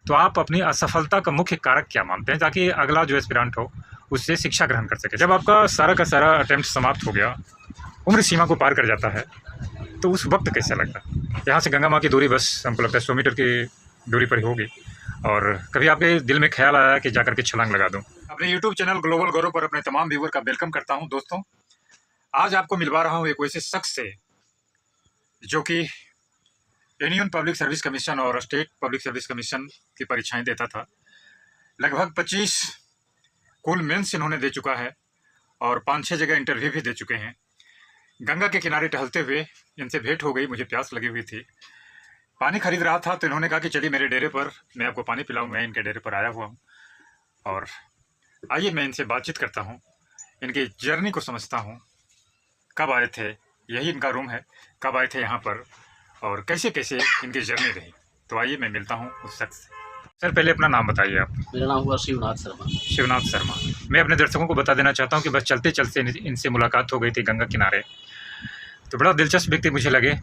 तो आप अपनी असफलता का मुख्य कारक क्या मानते हैं, ताकि अगला जो एस्पिरेंट हो उससे शिक्षा ग्रहण कर सके? जब आपका सारा का सारा अटेम्प्ट समाप्त हो गया, उम्र सीमा को पार कर जाता है, तो उस वक्त कैसा लगता है? यहाँ से गंगा माँ की दूरी बस हमको लगता है 100 मीटर की दूरी पर ही होगी, और कभी आपके दिल में ख्याल आया कि जाकर के छलांग लगा दूं? अपने यूट्यूब चैनल ग्लोबल गौरव पर अपने तमाम व्यूवर का वेलकम करता हूं। दोस्तों, आज आपको मिलवा रहा हूं एक वैसे शख्स से जो कि यूनियन पब्लिक सर्विस कमीशन और स्टेट पब्लिक सर्विस कमीशन की परीक्षाएं देता था। लगभग 25 कुल मेंस इन्होंने दे चुका है और 5-6 जगह इंटरव्यू भी दे चुके हैं। गंगा के किनारे टहलते हुए इनसे भेंट हो गई, मुझे प्यास लगी हुई थी, पानी खरीद रहा था, तो इन्होंने कहा कि चलिए मेरे डेरे पर मैं आपको पानी पिलाऊं। मैं इनके डेरे पर आया हुआ हूँ और आइए मैं इनसे बातचीत करता हूँ, इनकी जर्नी को समझता हूँ। कब आए थे, यही इनका रूम है, कब आए थे यहाँ पर और कैसे कैसे इनकी जर्नी रही। तो आइए मैं मिलता हूँ उस शख्स से। सर, पहले अपना नाम बताइए आप। मेरा नाम हुआ शिवनाथ शर्मा। शिवनाथ शर्मा। मैं अपने दर्शकों को बता देना चाहता हूँ कि बस चलते चलते इनसे मुलाकात हो गई थी गंगा किनारे, तो बड़ा दिलचस्प व्यक्ति मुझे लगे।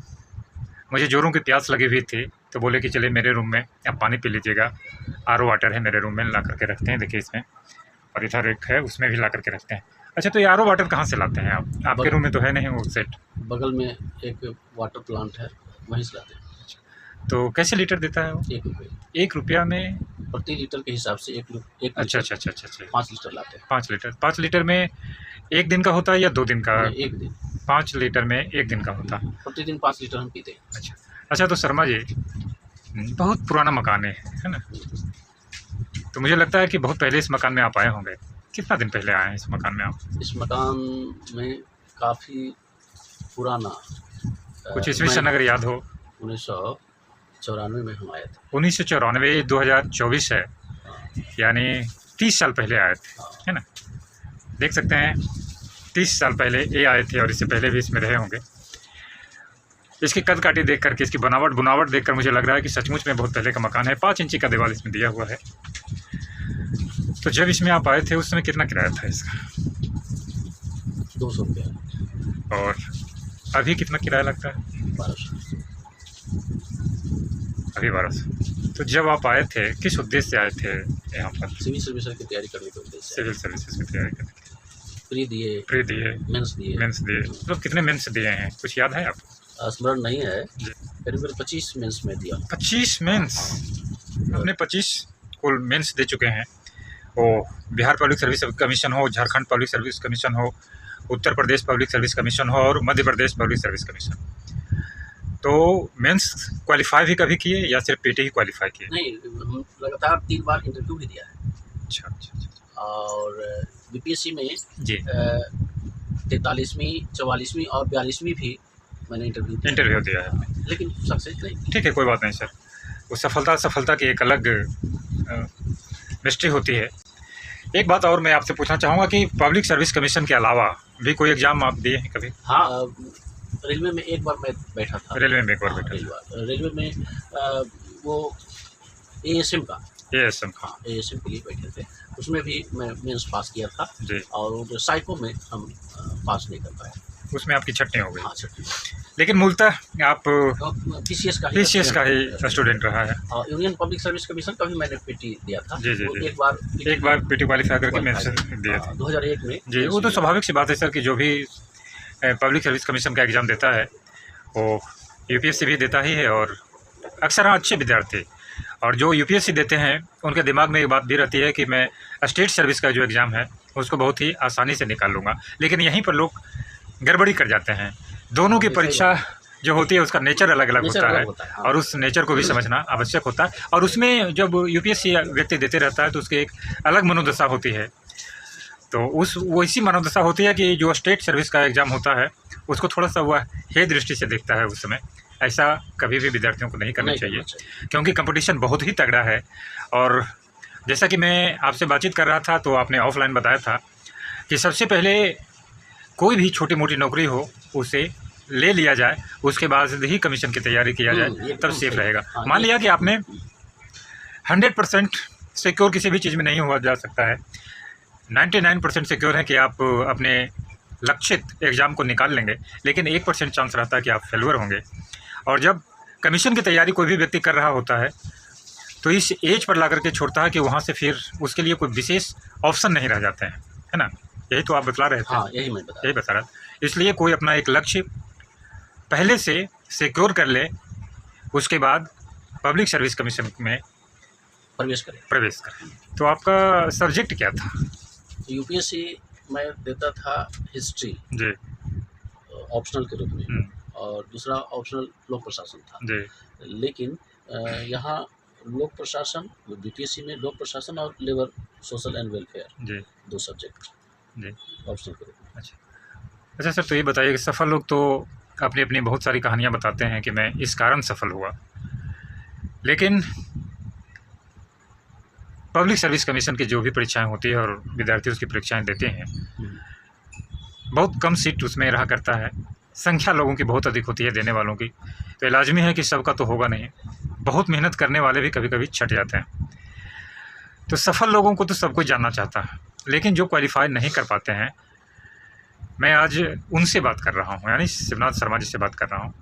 मुझे जोरों की प्यास लगी हुई थी, तो बोले कि चलिए मेरे रूम में आप पानी पी लीजिएगा, आरओ वाटर है मेरे रूम में, ला करके रखते हैं, देखिए इसमें, और इधर एक है उसमें भी ला करके रखते हैं। अच्छा, तो ये आरओ वाटर कहाँ से लाते हैं आप? आपके रूम में तो है नहीं वो सेट? बगल में एक वाटर प्लांट है, वहीं से लाते हैं। तो कैसे लीटर देता है वो? 1 रुपये। 1 रुपया में? प्रति लीटर के हिसाब से एक अच्छा लीटर अच्छा अच्छा अच्छा अच्छा 5 लीटर लाते हैं। 5 लीटर। 5 लीटर में 1 दिन का होता है या 2 दिन का? 1 दिन। 5 लीटर में 1 दिन का होता है। प्रतिदिन 5 लीटर हम पीते हैं। अच्छा अच्छा। तो शर्मा जी, बहुत पुराना मकान है ना? तो मुझे लगता है कि बहुत पहले इस मकान में आप आए होंगे। कितना दिन पहले आए हैं इस मकान में आप? इस मकान में काफ़ी पुराना, कुछ ईस्वी सन अगर याद हो? 1994 में हम आए थे। 1994, 2024 है, यानी 30 साल पहले आए थे, है ना? देख सकते हैं 30 साल पहले ये आए थे और इससे पहले भी इसमें रहे होंगे। इसकी कद काठी देख करके, इसकी बुनावट देखकर मुझे लग रहा है कि सचमुच में बहुत पहले का मकान है। 5 इंची का दीवार इसमें दिया हुआ है। तो जब इसमें आप आए थे उस समय कितना किराया था इसका? 200 रुपया। और अभी कितना किराया लगता है? 1200। अभी 1200। तो जब आप आए थे किस उद्देश्य से आए थे यहाँ पर? सिविल सर्विस की तैयारी करने के उद्देश्य से। सिविल सर्विसेज की तैयारी करने के प्री दिए, प्री दिए, मेंस दिए। मेंस दिए। मतलब कितने मेंस दिए हैं, कुछ याद है आपको? स्मरण नहीं है, जी। करीब 25 मेंस में दिया। 25 मेंस? अपने 25 कुल मेंस दे चुके हैं। वो बिहार पब्लिक सर्विस कमीशन हो, झारखंड पब्लिक सर्विस कमीशन हो, Uttar Pradesh public service commission हो और Madhya Pradesh public service commission. तो मेंस क्वालिफाई भी कभी किए या सिर्फ पीटी ही क्वालिफाई किए? नहीं, हम लगातार 3 बार इंटरव्यू भी दिया है। अच्छा अच्छा अच्छा। और बीपीएससी में जी। 43वीं, 44वीं और 42वीं भी मैंने इंटरव्यू दिया है, लेकिन सक्सेस नहीं। ठीक है, कोई बात नहीं सर। वो सफलता की एक अलग मिस्ट्री होती है। एक बात और मैं आपसे पूछना चाहूँगा कि पब्लिक सर्विस कमीशन के अलावा भी कोई एग्ज़ाम आप दिए हैं कभी? हाँ, रेलवे में एक बार मैं बैठा था। रेलवे में एक बार बैठा? रेलवे में वो एएसएम का। एएसएम? हाँ, एएसएम के लिए बैठे थे। उसमें भी मैं मेंस पास किया था जी। और साइको में हम पास नहीं कर पाए। उसमें आपकी छटनी हो गई? हाँ, छटनी। लेकिन मूलतः आप पीसीएस का ही स्टूडेंट रहा है। और यूनियन पब्लिक सर्विस कमीशन का भी मैंने पीटी दिया था। जी जी जी। एक बार पीटी क्वालिफाई करके मेंस दिए थे 2001 में। जी। वो तो स्वाभाविक सी बात है सर कि जो भी पब्लिक सर्विस कमीशन का एग्ज़ाम देता है वो यूपीएससी भी देता ही है, और अक्सर अच्छे विद्यार्थी और जो यूपीएससी देते हैं उनके दिमाग में एक बात भी रहती है कि मैं स्टेट सर्विस का जो एग्ज़ाम है उसको बहुत ही आसानी से निकाल लूँगा। लेकिन यहीं पर लोग गड़बड़ी कर जाते हैं। दोनों की परीक्षा जो होती है उसका नेचर अलग अलग होता है, और उस नेचर को भी समझना आवश्यक होता है। और उसमें जब यूपीएससी व्यक्ति देते रहता है तो उसकी एक अलग मनोदशा होती है। तो वो इसी मनोदशा होती है कि जो स्टेट सर्विस का एग्ज़ाम होता है उसको थोड़ा सा वह हे दृष्टि से देखता है उस समय। ऐसा कभी भी विद्यार्थियों को नहीं करना चाहिए, क्योंकि कंपटीशन बहुत ही तगड़ा है। और जैसा कि मैं आपसे बातचीत कर रहा था तो आपने ऑफलाइन बताया था कि सबसे पहले कोई भी छोटी मोटी नौकरी हो उसे ले लिया जाए, उसके बाद ही कमीशन की तैयारी किया जाए, तब सेफ रहेगा। मान लिया कि आपने 100% सिक्योर किसी भी चीज़ में नहीं हुआ जा सकता है, 99% सिक्योर है कि आप अपने लक्षित एग्ज़ाम को निकाल लेंगे, लेकिन 1% चांस रहता है कि आप फेलुअर होंगे। और जब कमीशन की तैयारी कोई भी व्यक्ति कर रहा होता है तो इस एज पर ला करके छोड़ता है कि वहाँ से फिर उसके लिए कोई विशेष ऑप्शन नहीं रह जाते हैं, है ना? यही तो आप बतला रहे थे। हाँ, यही मैं बता रहा था। इसलिए कोई अपना एक लक्ष्य पहले से सिक्योर कर ले, उसके बाद पब्लिक सर्विस कमीशन में प्रवेश करें। तो आपका सब्जेक्ट क्या था? यूपीएससी मैं देता था हिस्ट्री जी ऑप्शनल के रूप में, और दूसरा ऑप्शनल लोक प्रशासन था जी। लेकिन यहाँ लोक प्रशासन, बीपीएससी में लोक प्रशासन और लेबर सोशल एंड वेलफेयर जी 2 सब्जेक्ट जी। ऑप्शनल के रूप में। अच्छा सर, तो ये बताइए कि सफल लोग तो अपनी अपनी बहुत सारी कहानियाँ बताते हैं कि मैं इस कारण सफल हुआ, लेकिन पब्लिक सर्विस कमीशन की जो भी परीक्षाएं होती है और विद्यार्थी उसकी परीक्षाएं देते हैं, बहुत कम सीट उसमें रहा करता है, संख्या लोगों की बहुत अधिक होती है देने वालों की, तो लाजमी है कि सबका तो होगा नहीं, बहुत मेहनत करने वाले भी कभी कभी छट जाते हैं। तो सफल लोगों को तो सब कुछ जानना चाहता है, लेकिन जो क्वालिफाई नहीं कर पाते हैं, मैं आज उनसे बात कर रहा हूँ, यानी शिवनाथ शर्मा जी से बात कर रहा हूँ।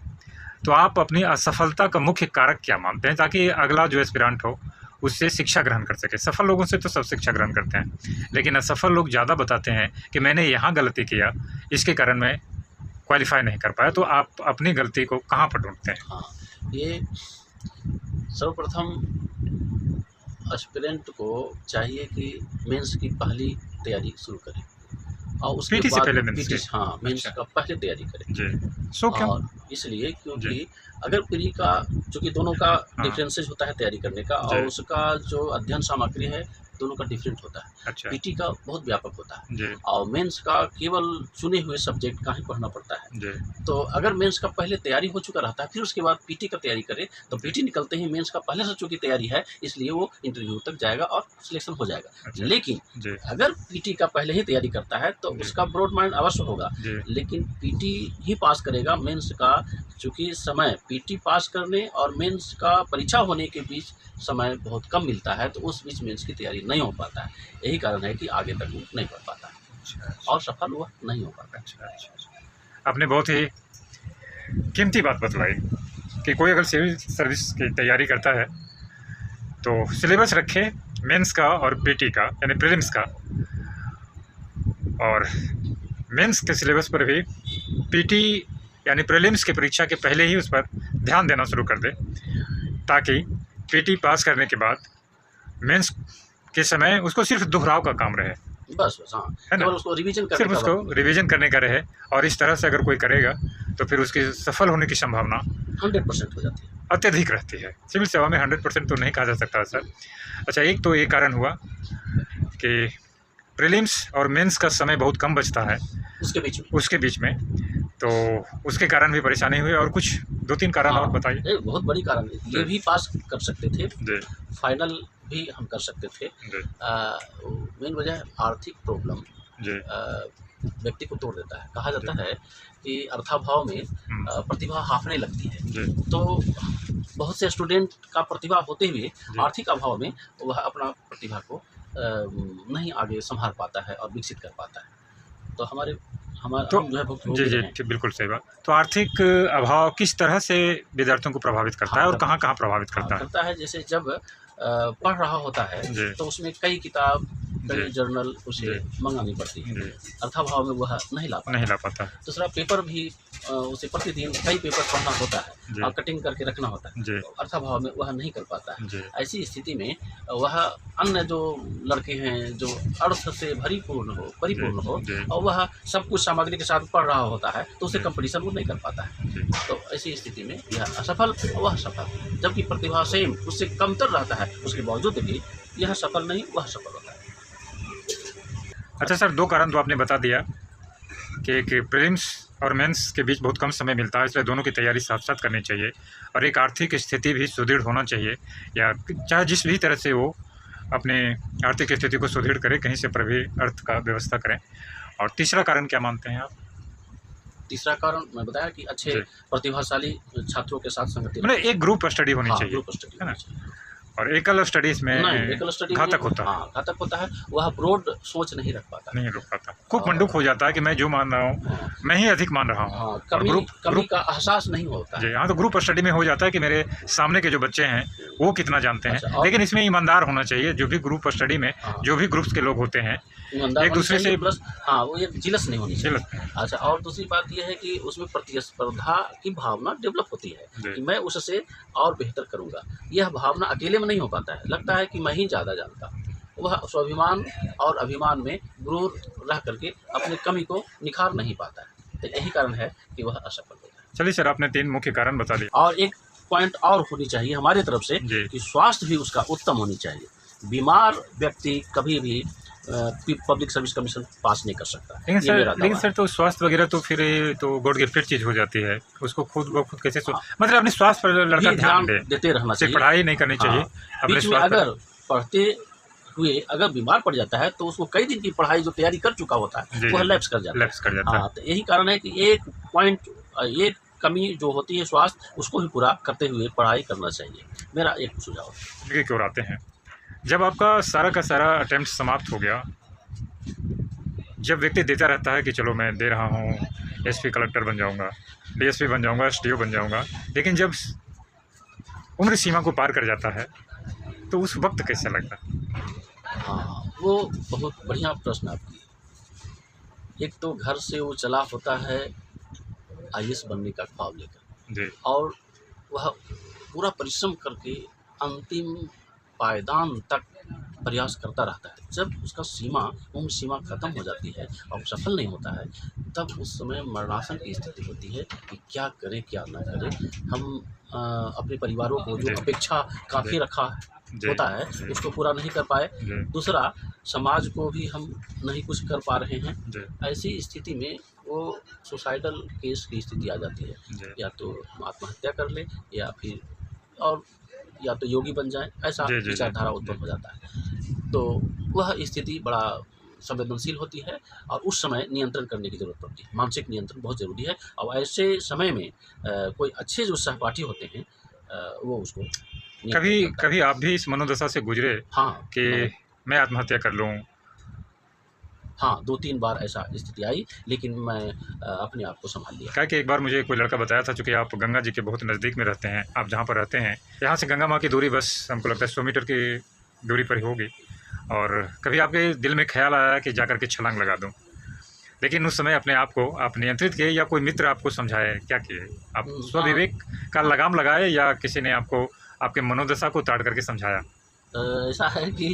तो आप अपनी असफलता का मुख्य कारक क्या मानते हैं, ताकि अगला जो एस्पिरेंट हो उससे शिक्षा ग्रहण कर सके? सफल लोगों से तो सब शिक्षा ग्रहण करते हैं, लेकिन असफल लोग ज़्यादा बताते हैं कि मैंने यहाँ गलती किया, इसके कारण मैं क्वालिफाई नहीं कर पाया। तो आप अपनी गलती को कहाँ पर ढूंढते हैं? हाँ, ये सर्वप्रथम एस्पिरेंट को चाहिए कि मेंस की पहली तैयारी शुरू करें, और उसके पीटी से बाद पहले मेंस की? हाँ, मेंस अच्छा। का पहले तैयारी करें। जी, सो क्यों? और इसलिए क्योंकि अगर प्री का, चूँकि दोनों का डिफरेंसेज होता है तैयारी करने का, और उसका जो अध्ययन सामग्री है दोनों का डिफरेंट होता है। अच्छा पीटी का बहुत व्यापक होता है जी और मेंस का केवल चुने हुए सब्जेक्ट का ही पढ़ना पड़ता है। जी तो अगर मेंस का पहले तैयारी हो चुका रहता है, फिर उसके बाद पीटी का तैयारी करे, तो पीटी निकलते ही मेंस का पहले से चूँकि तैयारी है, इसलिए वो इंटरव्यू तक जाएगा और सिलेक्शन हो जाएगा। अच्छा। लेकिन जी अगर पीटी का पहले ही तैयारी करता है तो जी। उसका ब्रॉड माइंड अवश्य होगा, जी लेकिन पीटी ही पास करेगा। मेंस का चूँकि समय पीटी पास करने और मेंस का परीक्षा होने के बीच समय बहुत कम मिलता है, तो उस बीच मेंस की तैयारी नहीं हो पाता है। यही कारण है कि आगे तक वो नहीं बढ़ पाता है अच्छा और सफल हुआ नहीं हो पाता। अच्छा अच्छा। आपने बहुत ही कीमती बात बतलाई कि कोई अगर सिविल सर्विस की तैयारी करता है तो सिलेबस रखे मेंस का और पीटी का, यानी प्रीलिम्स का, और मेंस के सिलेबस पर भी पीटी यानी प्रीलिम्स की परीक्षा के पहले ही उस पर ध्यान देना शुरू कर दे, ताकि पीटी पास करने के बाद मेंस के समय उसको सिर्फ दोहराव का काम रहे, बस हाँ, है ना? केवल उसको रिवीजन करने सिर्फ का उसको वक्त रिवीजन करने का रहे। और इस तरह से अगर कोई करेगा तो फिर उसकी सफल होने की संभावना 100% हो जाती है। अत्यधिक रहती है। सिविल सेवा में 100% तो नहीं कहा जा सकता सर। अच्छा, एक तो ये कारण हुआ कि प्रीलिम्स और मेंस का समय बहुत कम बचता है उसके बीच में तो उसके कारण भी परेशानी हुई, और कुछ 2-3 कारण और बताइए। एक बहुत बड़ी कारण है, ये भी पास कर सकते थे, जी फाइनल भी हम कर सकते थे। जी मेन वजह आर्थिक प्रॉब्लम जी व्यक्ति को तोड़ देता है। कहा जाता है कि अर्थाभाव में प्रतिभा हाफने लगती है। जी तो बहुत से स्टूडेंट का प्रतिभा होते हुए आर्थिक अभाव में वह अपना प्रतिभा को नहीं आगे संभाल पाता है और विकसित कर पाता है। तो हमारा तो हम जो है भुगतान जी कर जी रहे हैं। ठीक, बिल्कुल सही बात। तो आर्थिक अभाव किस तरह से विद्यार्थियों को प्रभावित करता है और कहाँ कहाँ प्रभावित करता है? करता है जैसे जब पढ़ रहा होता है जी तो उसमें कई किताब, कई जी जर्नल उसे जी मंगानी पड़ती है, जी अर्थाभाव में वह नहीं ला पाता। दूसरा पेपर भी उसे प्रतिदिन कई पेपर पढ़ना होता है जी और कटिंग करके रखना होता है, जी तो अर्थाभाव में वह नहीं कर पाता है। जी ऐसी स्थिति में वह अन्य जो लड़के हैं जो अर्थ से परिपूर्ण हो जी और वह सब कुछ सामग्री के साथ पढ़ रहा होता है, तो उसे कंपटीशन वो नहीं कर पाता है। जी तो ऐसी स्थिति में यह असफल और वह सफल, जबकि प्रतिभा सेम उससे कमतर रहता है, उसके बावजूद भी यह सफल नहीं वह सफल होता है। अच्छा सर, 2 कारण तो आपने बता दिया कि प्रीलिम्स और मेंस के बीच बहुत कम समय मिलता है, इसलिए दोनों की तैयारी साथ साथ करनी चाहिए, और एक आर्थिक स्थिति भी सुदृढ़ होना चाहिए, या चाहे जिस भी तरह से वो अपने आर्थिक स्थिति को सुदृढ़ करे, कहीं से पर भी अर्थ का व्यवस्था करें। और तीसरा कारण क्या मानते हैं आप? तीसरा कारण मैं बताया कि अच्छे जी। प्रतिभाशाली छात्रों के साथ संगति मतलब एक ग्रुप स्टडी होनी चाहिए, ग्रुप स्टडी है ना? और एकल स्टडीज में नहीं, एकल स्टडी घातक होता है, हाँ, घातक होता है। वह ब्रॉड सोच नहीं रख पाता। नहीं रुक पाता, खूब मंडूक हो जाता है कि मैं जो मान रहा हूँ हाँ, मैं ही अधिक मान रहा हूँ। हाँ, और कमी ग्रुप कमी का एहसास नहीं होता है। जी हाँ, तो ग्रुप स्टडी में हो जाता है कि मेरे सामने के जो बच्चे हैं वो कितना जानते हैं। अच्छा, और लेकिन इसमें ईमानदार होना चाहिए, जो भी ग्रुप स्टडी में हाँ, जो भी ग्रुप्स के लोग होते हैं ईमानदार एक होना दूसरे चाहिए, से प्लस हाँ, वो एक जिलस नहीं होनी चाहिए। जिलस अच्छा, और दूसरी बात यह है कि उसमें प्रतिस्पर्धा की भावना डेवलप होती है जी। कि मैं उससे और बेहतर करूँगा। यह भावना अकेले में नहीं हो पाता है, लगता है कि मैं ही ज़्यादा जानता हूँ। वह स्वाभिमान और अभिमान में गुरूर रह करके अपनी कमी को निखार नहीं पाता है, तो यही कारण है कि वह असफल होता है। चलिए सर, आपने 3 मुख्य कारण बता दिए। और एक पॉइंट और होनी चाहिए हमारी तरफ से जी। कि स्वास्थ्य भी उसका उत्तम होनी चाहिए। बीमार व्यक्ति कभी भी पब्लिक सर्विस कमीशन पास नहीं कर सकता। लेकिन ये सर मेरा दावा है। तो स्वास्थ्य वगैरह तो फिर ये तो गॉड गिफ्टेड चीज़ हो जाती है, उसको खुद ब खुद कैसे हाँ। मतलब अपने स्वास्थ्य पर लड़का ये ध्यान ध्यान दे, देते रहना सिर्फ चाहिए। पढ़ाई नहीं करनी चाहिए, हाँ, अपने बीच में स्वास्थ्य अगर पढ़ते हुए अगर बीमार पड़ जाता है तो उसको कई दिन की पढ़ाई जो तैयारी कर चुका होता है जी, वह जी, लैप्स कर जाता है। लैप्स कर जाता है। हाँ, तो यही कारण है कि एक पॉइंट एक कमी जो होती है स्वास्थ्य उसको भी पूरा करते हुए पढ़ाई करना चाहिए, मेरा एक सुझाव है। आगे की ओर आते हैं। जब आपका सारा का सारा अटेम्प्ट समाप्त हो गया, जब व्यक्ति देता रहता है कि चलो मैं दे रहा हूँ, एसपी कलेक्टर बन जाऊँगा, डीएसपी बन जाऊँगा, एसडीओ बन जाऊँगा, लेकिन जब उम्र सीमा को पार कर जाता है तो उस वक्त कैसा लगता है? हाँ, वो बहुत बढ़िया प्रश्न आपकी। एक तो घर से वो चला होता है आईएएस बनने का ख्वाब लेकर, जी, और वह पूरा परिश्रम करके अंतिम पायदान तक प्रयास करता रहता है। जब उसका उम्र सीमा ख़त्म हो जाती है और सफल नहीं होता है, तब उस समय मरणासन की स्थिति होती है कि क्या करें क्या ना करें। हम अपने परिवारों को जो जी। अपेक्षा काफ़ी रखा जी, होता है जी, उसको पूरा नहीं कर पाए। जी, दूसरा, समाज को भी हम नहीं कुछ कर पा रहे हैं। जी, ऐसी स्थिति में वो सुसाइडल केस की स्थिति आ जाती है, जी, या तो आत्महत्या कर ले या फिर और या तो योगी बन जाए, ऐसा जी, जी, विचारधारा जी, उत्पन्न हो जाता है। तो वह स्थिति बड़ा संवेदनशील होती है और उस समय नियंत्रण करने की ज़रूरत पड़ती है। मानसिक नियंत्रण बहुत ज़रूरी है और ऐसे समय में कोई अच्छे जो सहपाठी होते हैं वो उसको नियंत्रित कभी करता है। कभी आप भी इस मनोदशा से गुजरे हाँ, कि मैं आत्महत्या कर लूँ? हाँ, 2-3 बार ऐसा स्थिति आई, लेकिन मैं अपने आप को सँभाल लिया। क्या कि एक बार मुझे कोई लड़का बताया था, चूँकि आप गंगा जी के बहुत नज़दीक में रहते हैं, आप जहाँ पर रहते हैं, यहाँ से गंगा माँ की दूरी बस हमको लगता है 100 मीटर की दूरी पर ही होगी, और कभी आपके दिल में ख़्याल आया कि जा कर के छलांग लगा दूँ, लेकिन उस समय अपने आप को आप नियंत्रित किए या कोई मित्र आपको समझाए, क्या किए? आप हाँ, स्वविवेक का लगाम लगाए या किसी ने आपको आपके मनोदशा को ताड़ करके समझाया? ऐसा है कि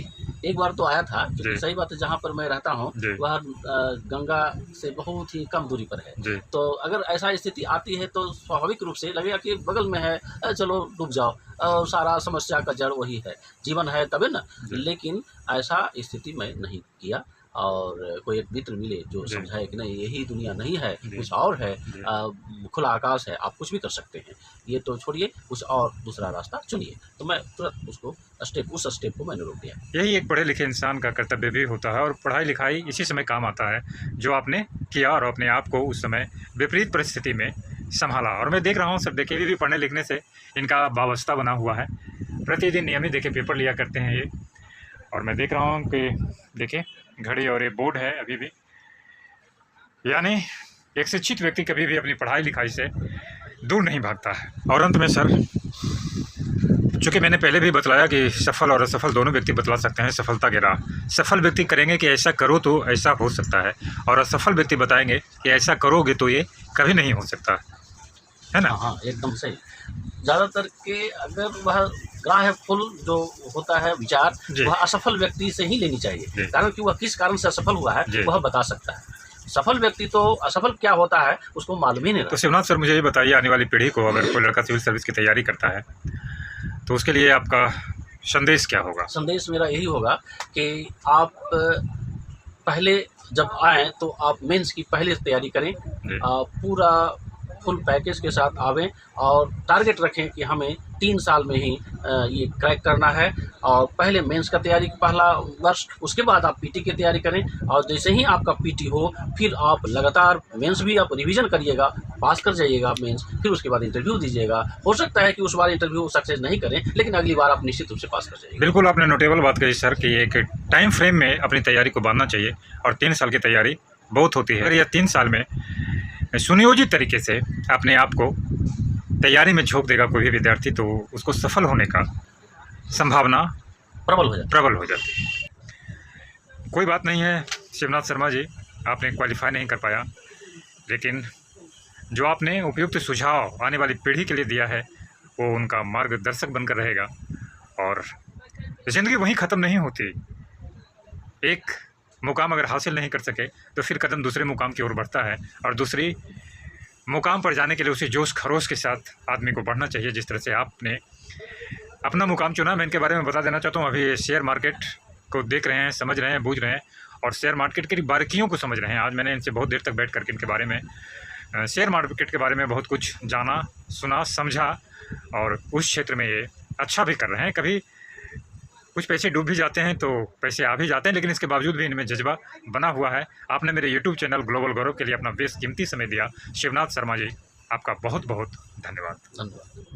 एक बार तो आया था, जी। क्योंकि सही बात है जहाँ पर मैं रहता हूँ जी। वह गंगा से बहुत ही कम दूरी पर है। जी, तो अगर ऐसा स्थिति आती है तो स्वाभाविक रूप से लगेगा कि बगल में है, चलो डूब जाओ, सारा समस्या का जड़ वही है, जीवन है तबे ना। जी। लेकिन ऐसा स्थिति मैं नहीं किया, और कोई एक मित्र मिले जो जी। समझाए कि नहीं, यही दुनिया नहीं है, जी। कुछ और है, जी। खुला आकाश है, आप कुछ भी कर सकते हैं, ये तो छोड़िए, कुछ और दूसरा रास्ता चुनिए। तो मैं तुरंत उस स्टेप को मैंने रोक दिया। यही एक पढ़े लिखे इंसान का कर्तव्य भी होता है, और पढ़ाई लिखाई इसी समय काम आता है जो आपने किया और अपने आप को उस समय विपरीत परिस्थिति में संभाला। और मैं देख रहा हूँ सर, देखिए भी पढ़ने लिखने से इनका वाबस्ता बना हुआ है, प्रतिदिन नियमित देखिए पेपर लिया करते हैं ये, और मैं देख रहा हूँ कि देखिए घड़ी और ये बोर्ड है अभी भी, यानी एक शिक्षित व्यक्ति कभी भी अपनी पढ़ाई लिखाई से दूर नहीं भागता है। और अंत में सर, चूँकि मैंने पहले भी बतलाया कि सफल और असफल दोनों व्यक्ति बतला सकते हैं सफलता की राह। सफल व्यक्ति करेंगे कि ऐसा करो तो ऐसा हो सकता है, और असफल व्यक्ति बताएंगे कि ऐसा करोगे तो ये कभी नहीं हो सकता है ना? हाँ, एकदम सही। ज़्यादातर के अगर वह ग्राह्य फुल जो होता है विचार, जी। वह असफल व्यक्ति से ही लेनी चाहिए, जी। कारण कि वह किस कारण से असफल हुआ है जी। वह बता सकता है। सफल व्यक्ति तो असफल क्या होता है उसको मालूम ही नहीं तो रहता। शिवनाथ सर, मुझे ये बताइए, आने वाली पीढ़ी को अगर कोई लड़का सिविल सर्विस की तैयारी करता है तो उसके लिए आपका संदेश क्या होगा? संदेश मेरा यही होगा कि आप पहले जब आएँ तो आप मेंस की पहले तैयारी करें, जी, पूरा फुल पैकेज के साथ आवें और टारगेट रखें कि हमें 3 साल में ही ये क्रैक करना है। और पहले मेंस का तैयारी पहला वर्ष, उसके बाद आप पीटी की तैयारी करें और जैसे ही आपका पीटी हो फिर आप लगातार मेंस भी आप रिवीजन करिएगा, पास कर जाइएगा मेंस, फिर उसके बाद इंटरव्यू दीजिएगा। हो सकता है कि उस बार इंटरव्यू सक्सेस नहीं करें, लेकिन अगली बार आप निश्चित रूप से पास कर जाइएगा। बिल्कुल आपने नोटेबल बात कही सर कि एक टाइम फ्रेम में अपनी तैयारी को बांधना चाहिए और 3 साल की तैयारी बहुत होती है। अगर यह 3 साल में सुनियोजित तरीके से अपने आप को तैयारी में झोंक देगा कोई भी विद्यार्थी, तो उसको सफल होने का संभावना प्रबल हो जाती है। कोई बात नहीं है शिवनाथ शर्मा जी, आपने क्वालिफाई नहीं कर पाया, लेकिन जो आपने उपयुक्त सुझाव आने वाली पीढ़ी के लिए दिया है वो उनका मार्गदर्शक बनकर रहेगा। और ज़िंदगी वहीं ख़त्म नहीं होती, एक मुकाम अगर हासिल नहीं कर सके तो फिर कदम दूसरे मुकाम की ओर बढ़ता है और दूसरी मुकाम पर जाने के लिए उसी जोश खरोश के साथ आदमी को बढ़ना चाहिए। जिस तरह से आपने अपना मुकाम चुना, मैं इनके बारे में बता देना चाहता हूँ। अभी शेयर मार्केट को देख रहे हैं, समझ रहे हैं, बूझ रहे हैं और शेयर मार्केट की बारीकियों को समझ रहे हैं। आज मैंने इनसे बहुत देर तक बैठ करके इनके बारे में, शेयर मार्केट के बारे में बहुत कुछ जाना, सुना, समझा और उस क्षेत्र में ये अच्छा भी कर रहे हैं। कभी कुछ पैसे डूब भी जाते हैं तो पैसे आ भी जाते हैं, लेकिन इसके बावजूद भी इनमें जज्बा बना हुआ है। आपने मेरे यूट्यूब चैनल ग्लोबल गौरव के लिए अपना बेशकीमती समय दिया। शिवनाथ शर्मा जी, आपका बहुत बहुत धन्यवाद।